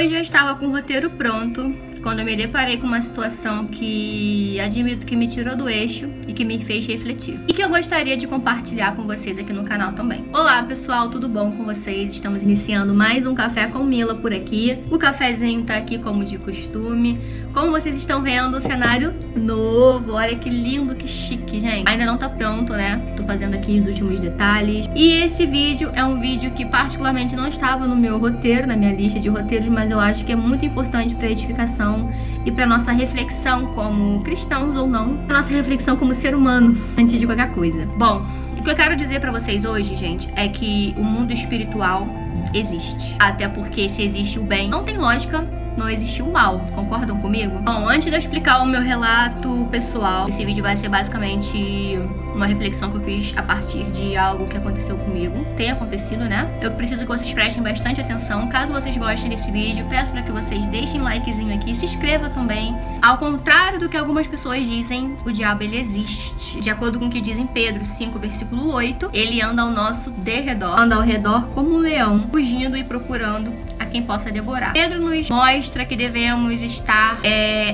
Eu já estava com o roteiro pronto quando eu me deparei com uma situação que admito que me tirou do eixo e que me fez refletir. E que eu gostaria de compartilhar com vocês aqui no canal também. Olá pessoal, tudo bom com vocês? Estamos iniciando mais um Café com Mila por aqui. O cafezinho tá aqui como de costume. Como vocês estão vendo, o cenário novo. Olha que lindo, que chique, gente. Ainda não tá pronto, né? Tô fazendo aqui os últimos detalhes. E esse vídeo é um vídeo que particularmente não estava no meu roteiro, na minha lista de roteiros, mas eu acho que é muito importante para edificação e para nossa reflexão como cristãos ou não, para nossa reflexão como ser humano, antes de qualquer coisa. Bom, o que eu quero dizer para vocês hoje, gente, é que o mundo espiritual existe. Até porque se existe o bem, não tem lógica não existe o mal. Concordam comigo? Bom, antes de eu explicar o meu relato pessoal, esse vídeo vai ser basicamente uma reflexão que eu fiz a partir de algo que aconteceu comigo. Tem acontecido, né? Eu preciso que vocês prestem bastante atenção. Caso vocês gostem desse vídeo, peço para que vocês deixem um likezinho aqui, se inscreva também. Ao contrário do que algumas pessoas dizem, o diabo ele existe. De acordo com o que diz em Pedro 5, versículo 8, ele anda ao nosso derredor. Anda ao redor como um leão, fugindo e procurando a quem possa devorar. Pedro nos mostra que devemos estar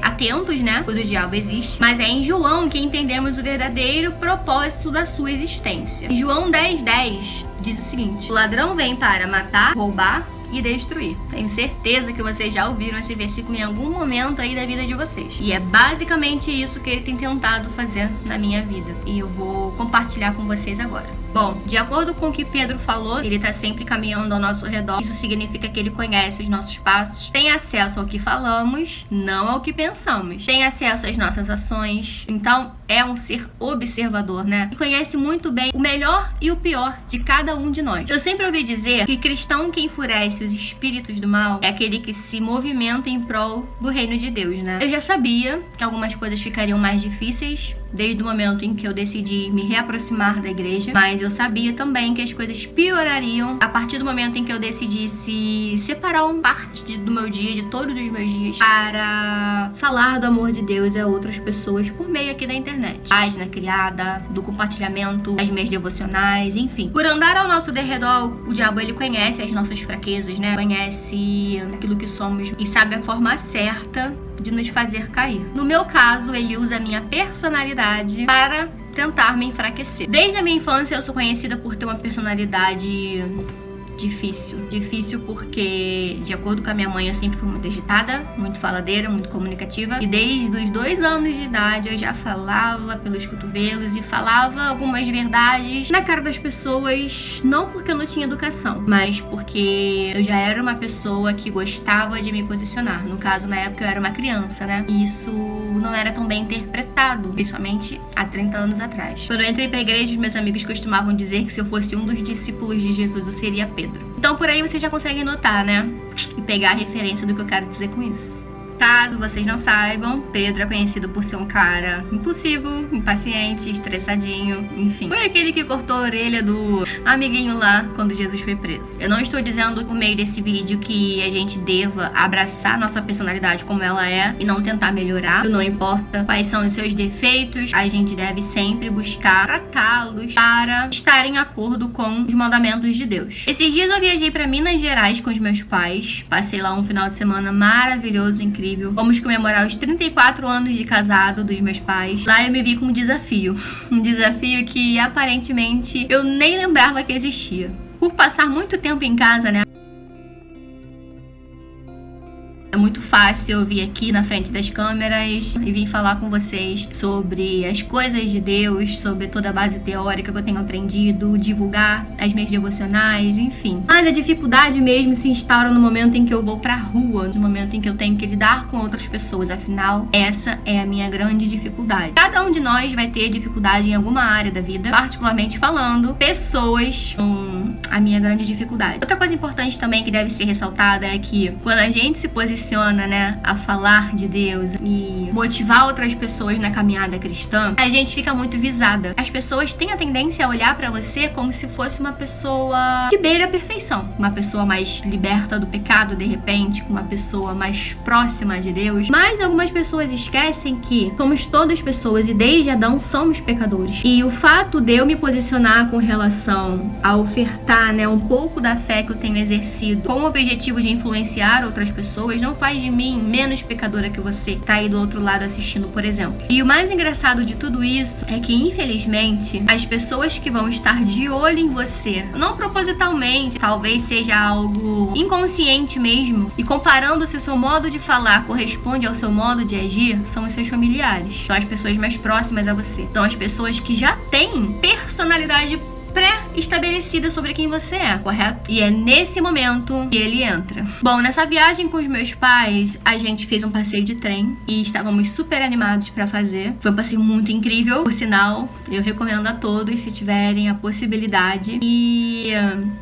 atentos, né? Pois o diabo existe. Mas é em João que entendemos o verdadeiro propósito da sua existência. Em João 10:10 diz o seguinte: o ladrão vem para matar, roubar e destruir. Tenho certeza que vocês já ouviram esse versículo em algum momento aí da vida de vocês. E é basicamente isso que ele tem tentado fazer na minha vida. E eu vou compartilhar com vocês agora. Bom, de acordo com o que Pedro falou, ele está sempre caminhando ao nosso redor. Isso significa que ele conhece os nossos passos, tem acesso ao que falamos, não ao que pensamos. Tem acesso às nossas ações. Então, é um ser observador, né? E conhece muito bem o melhor e o pior de cada um de nós. Eu sempre ouvi dizer que cristão que enfurece os espíritos do mal é aquele que se movimenta em prol do reino de Deus, né? Eu já sabia que algumas coisas ficariam mais difíceis desde o momento em que eu decidi me reaproximar da igreja, mas eu sabia também que as coisas piorariam a partir do momento em que eu decidisse separar uma parte do meu dia, de todos os meus dias, para falar do amor de Deus a outras pessoas por meio aqui da internet. Página criada, do compartilhamento, das minhas devocionais, enfim. Por andar ao nosso derredor, o diabo ele conhece as nossas fraquezas, né? Conhece aquilo que somos e sabe a forma certa de nos fazer cair. No meu caso, ele usa a minha personalidade para tentar me enfraquecer. Desde a minha infância, eu sou conhecida por ter uma personalidade difícil porque, de acordo com a minha mãe, eu sempre fui muito agitada, muito faladeira, muito comunicativa. E desde os 2 anos de idade eu já falava pelos cotovelos e falava algumas verdades na cara das pessoas, não porque eu não tinha educação, mas porque eu já era uma pessoa que gostava de me posicionar. No caso, na época eu era uma criança, né? E isso não era tão bem interpretado, principalmente há 30 anos atrás. Quando eu entrei pra igreja, meus amigos costumavam dizer que se eu fosse um dos discípulos de Jesus, eu seria Pedro. Então por aí vocês já conseguem notar, né? E pegar a referência do que eu quero dizer com isso. Caso vocês não saibam, Pedro é conhecido por ser um cara impulsivo, impaciente, estressadinho, enfim. Foi aquele que cortou a orelha do amiguinho lá quando Jesus foi preso. Eu não estou dizendo por meio desse vídeo que a gente deva abraçar nossa personalidade como ela é e não tentar melhorar. Não importa quais são os seus defeitos, a gente deve sempre buscar tratá-los para estar em acordo com os mandamentos de Deus. Esses dias eu viajei para Minas Gerais com os meus pais. Passei lá um final de semana maravilhoso, incrível. Vamos comemorar os 34 anos de casado dos meus pais. Lá eu me vi com um desafio. Um desafio que aparentemente eu nem lembrava que existia. Por passar muito tempo em casa, né? É muito fácil eu vir aqui na frente das câmeras e vir falar com vocês sobre as coisas de Deus, sobre toda a base teórica que eu tenho aprendido, divulgar as minhas devocionais, enfim. Mas a dificuldade mesmo se instaura no momento em que eu vou pra rua, no momento em que eu tenho que lidar com outras pessoas. Afinal, essa é a minha grande dificuldade. Cada um de nós vai ter dificuldade em alguma área da vida, particularmente falando, pessoas com a minha grande dificuldade. Outra coisa importante também que deve ser ressaltada é que quando a gente se posiciona, né, a falar de Deus e motivar outras pessoas na caminhada cristã, a gente fica muito visada. As pessoas têm a tendência a olhar pra você como se fosse uma pessoa que beira a perfeição, uma pessoa mais liberta do pecado, de repente, uma pessoa mais próxima de Deus. Mas algumas pessoas esquecem que somos todas pessoas e desde Adão somos pecadores. E o fato de eu me posicionar com relação a ofertar despertar, né, um pouco da fé que eu tenho exercido com o objetivo de influenciar outras pessoas, não faz de mim menos pecadora que você que tá aí do outro lado assistindo, por exemplo. E o mais engraçado de tudo isso é que, infelizmente, as pessoas que vão estar de olho em você, não propositalmente, talvez seja algo inconsciente mesmo, e comparando se o seu modo de falar corresponde ao seu modo de agir, são os seus familiares. São as pessoas mais próximas a você. São as pessoas que já têm personalidade pré-estabelecida sobre quem você é, correto? E é nesse momento que ele entra. Bom, nessa viagem com os meus pais, a gente fez um passeio de trem e estávamos super animados pra fazer. Foi um passeio muito incrível, por sinal, eu recomendo a todos se tiverem a possibilidade. E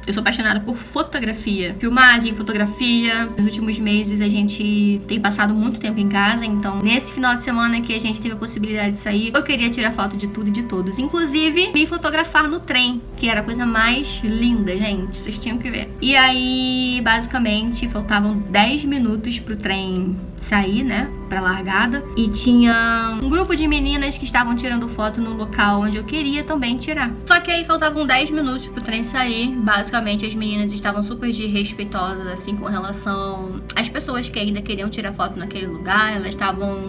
eu sou apaixonada por fotografia, filmagem, fotografia. Nos últimos meses a gente tem passado muito tempo em casa, então nesse final de semana que a gente teve a possibilidade de sair, eu queria tirar foto de tudo e de todos, inclusive me fotografar no trem, que era a coisa mais linda, gente. Vocês tinham que ver. E aí, basicamente, faltavam 10 minutos pro trem sair, né? Pra largada. E tinha um grupo de meninas que estavam tirando foto no local onde eu queria também tirar. Só que aí faltavam 10 minutos pro trem sair. Basicamente, as meninas estavam super desrespeitosas, assim, com relação às pessoas que ainda queriam tirar foto naquele lugar. Elas estavam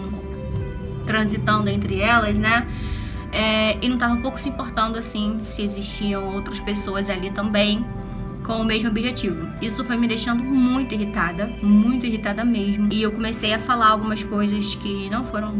transitando entre elas, né? E não tava um pouco se importando assim se existiam outras pessoas ali também com o mesmo objetivo. Isso foi me deixando muito irritada mesmo. E eu comecei a falar algumas coisas que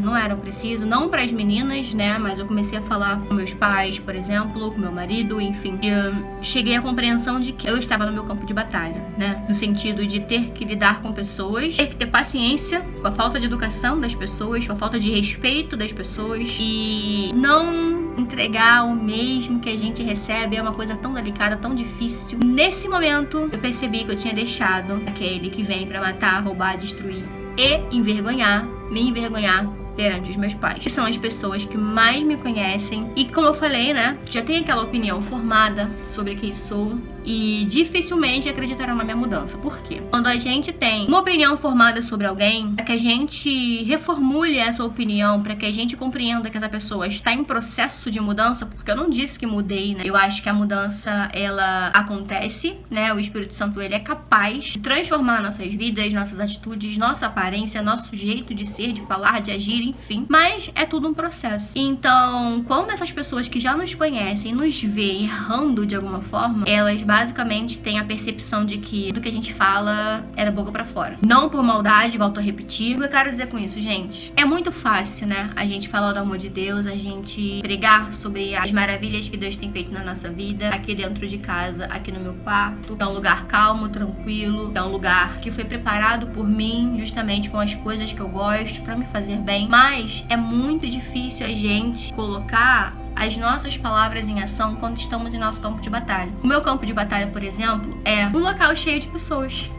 não eram precisas, não para as meninas, né? Mas eu comecei a falar com meus pais, por exemplo, com meu marido, enfim. E eu cheguei à compreensão de que eu estava no meu campo de batalha, né? No sentido de ter que lidar com pessoas, ter que ter paciência com a falta de educação das pessoas, com a falta de respeito das pessoas e não entregar o mesmo que a gente recebe. É uma coisa tão delicada, tão difícil. Nesse momento, eu percebi que eu tinha deixado aquele que vem pra matar, roubar, destruir e me envergonhar perante os meus pais, que são as pessoas que mais me conhecem e, como eu falei, né, já tem aquela opinião formada sobre quem sou e dificilmente acreditarão na minha mudança. Por quê? Quando a gente tem uma opinião formada sobre alguém, para que a gente reformule essa opinião, para que a gente compreenda que essa pessoa está em processo de mudança, porque eu não disse que mudei, né? Eu acho que a mudança, ela acontece, né? O Espírito Santo, ele é capaz de transformar nossas vidas, nossas atitudes, nossa aparência, nosso jeito de ser, de falar, de agir, enfim. Mas é tudo um processo. Então, quando essas pessoas que já nos conhecem nos veem errando de alguma forma, elas basicamente têm a percepção de que do que a gente fala é da boca pra fora. Não por maldade, volto a repetir. O que eu quero dizer com isso, gente? É muito fácil, né? A gente falar do amor de Deus, a gente pregar sobre as maravilhas que Deus tem feito na nossa vida, aqui dentro de casa, aqui no meu quarto. É um lugar calmo, tranquilo. É um lugar que foi preparado por mim, justamente com as coisas que eu gosto, pra me fazer bem. Mas é muito difícil a gente colocar as nossas palavras em ação quando estamos em nosso campo de batalha. O meu campo de batalha, por exemplo, é um local cheio de pessoas.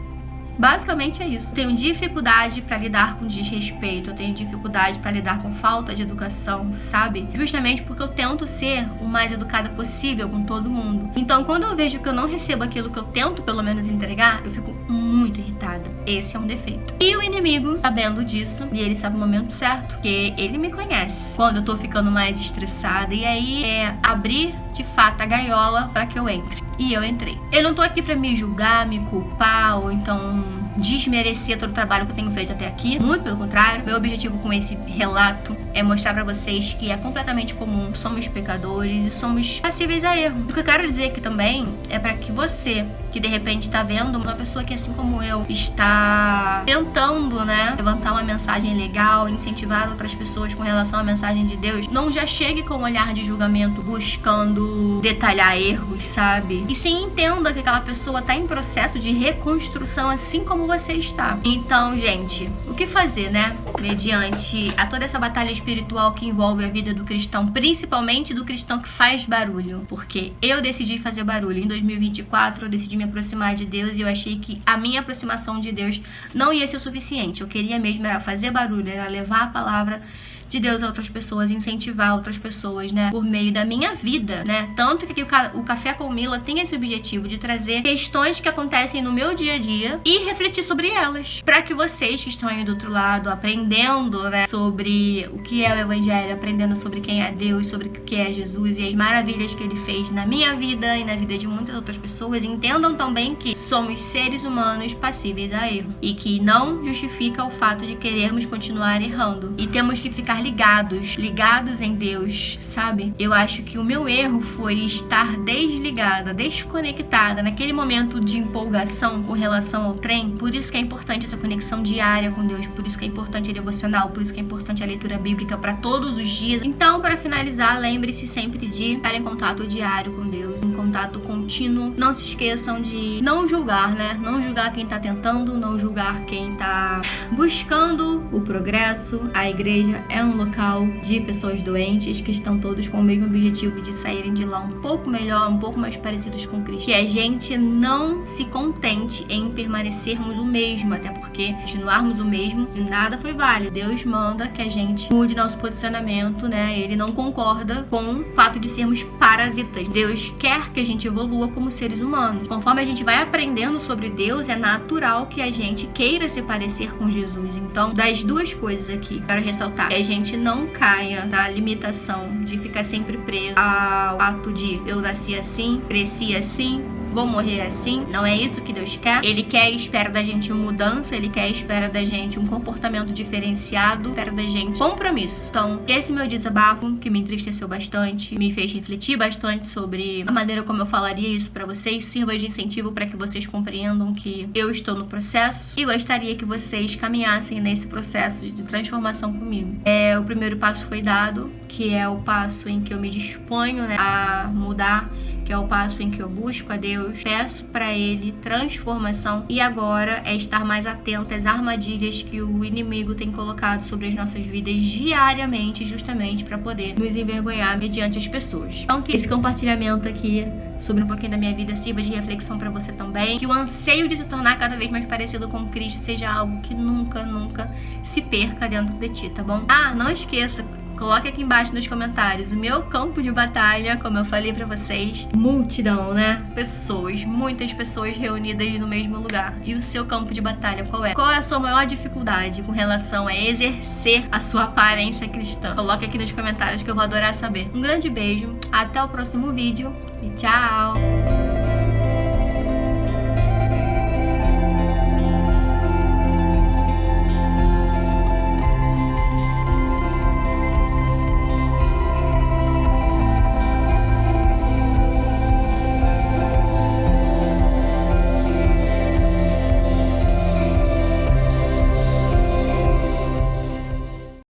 Basicamente é isso. Eu tenho dificuldade pra lidar com desrespeito, eu tenho dificuldade pra lidar com falta de educação, sabe? Justamente porque eu tento ser o mais educada possível com todo mundo. Então, quando eu vejo que eu não recebo aquilo que eu tento, pelo menos, entregar, eu fico muito irritada. Esse é um defeito. E o inimigo, sabendo disso, e ele sabe o momento certo, porque ele me conhece quando eu tô ficando mais estressada, e aí é abrir, de fato, a gaiola pra que eu entre. E eu entrei. Eu não tô aqui pra me julgar, me culpar, ou então desmerecer todo o trabalho que eu tenho feito até aqui. Muito pelo contrário. Meu objetivo com esse relato é mostrar pra vocês que é completamente comum. Somos pecadores e somos passíveis a erro. O que eu quero dizer aqui também é pra que você, que de repente tá vendo uma pessoa que, assim como eu, está tentando, né, levantar uma mensagem legal, incentivar outras pessoas com relação à mensagem de Deus, não já chegue com um olhar de julgamento buscando detalhar erros, sabe? E sim, entenda que aquela pessoa tá em processo de reconstrução, assim como você está. Então, gente, o que fazer, né? Mediante a toda essa batalha espiritual que envolve a vida do cristão, principalmente do cristão que faz barulho. Porque eu decidi fazer barulho. Em 2024, eu decidi me aproximar de Deus e eu achei que a minha aproximação de Deus não ia ser o suficiente. Eu queria mesmo era fazer barulho, era levar a palavra de Deus a outras pessoas, incentivar outras pessoas, né, por meio da minha vida, né? Tanto que o Café com Mila tem esse objetivo de trazer questões que acontecem no meu dia a dia e refletir sobre elas, para que vocês que estão aí do outro lado, aprendendo, né, sobre o que é o Evangelho, aprendendo sobre quem é Deus, sobre o que é Jesus e as maravilhas que Ele fez na minha vida e na vida de muitas outras pessoas, entendam também que somos seres humanos passíveis a erro e que não justifica o fato de querermos continuar errando e temos que ficar ligados em Deus, sabe? Eu acho que o meu erro foi estar desligada, desconectada naquele momento de empolgação com relação ao trem. Por isso que é importante essa conexão diária com Deus, por isso que é importante a devocional, por isso que é importante a leitura bíblica para todos os dias. Então, para finalizar, lembre-se sempre de estar em contato diário com Deus, em contato contínuo. Não se esqueçam de não julgar, né? Não julgar quem tá tentando, não julgar quem tá buscando o progresso. A igreja é um local de pessoas doentes que estão todos com o mesmo objetivo de saírem de lá um pouco melhor, um pouco mais parecidos com Cristo. Que a gente não se contente em permanecermos o mesmo, até porque continuarmos o mesmo de nada foi válido. Deus manda que a gente mude nosso posicionamento, né? Ele não concorda com o fato de sermos parasitas. Deus quer que a gente evolua como seres humanos. Conforme a gente vai aprendendo sobre Deus, é natural que a gente queira se parecer com Jesus. Então, das duas coisas aqui, quero ressaltar que a gente não caia na limitação de ficar sempre preso ao fato de eu nasci assim, cresci assim, vou morrer assim. Não é isso que Deus quer. Ele quer e espera da gente mudança, Ele quer e espera da gente um comportamento diferenciado, espera da gente compromisso. Então, esse meu desabafo, que me entristeceu bastante, me fez refletir bastante sobre a maneira como eu falaria isso pra vocês, sirva de incentivo para que vocês compreendam que eu estou no processo e gostaria que vocês caminhassem nesse processo de transformação comigo. O primeiro passo foi dado, que é o passo em que eu me disponho, né, a mudar, que é o passo em que eu busco a Deus, peço para Ele transformação, e agora é estar mais atento às armadilhas que o inimigo tem colocado sobre as nossas vidas diariamente, justamente para poder nos envergonhar mediante as pessoas. Então, que esse compartilhamento aqui sobre um pouquinho da minha vida sirva de reflexão para você também, que o anseio de se tornar cada vez mais parecido com Cristo seja algo que nunca se perca dentro de ti, tá bom? Não esqueça, coloque aqui embaixo nos comentários o meu campo de batalha, como eu falei pra vocês. Multidão, né? Pessoas, muitas pessoas reunidas no mesmo lugar. E o seu campo de batalha qual é? Qual é a sua maior dificuldade com relação a exercer a sua aparência cristã? Coloque aqui nos comentários que eu vou adorar saber. Um grande beijo, até o próximo vídeo e tchau!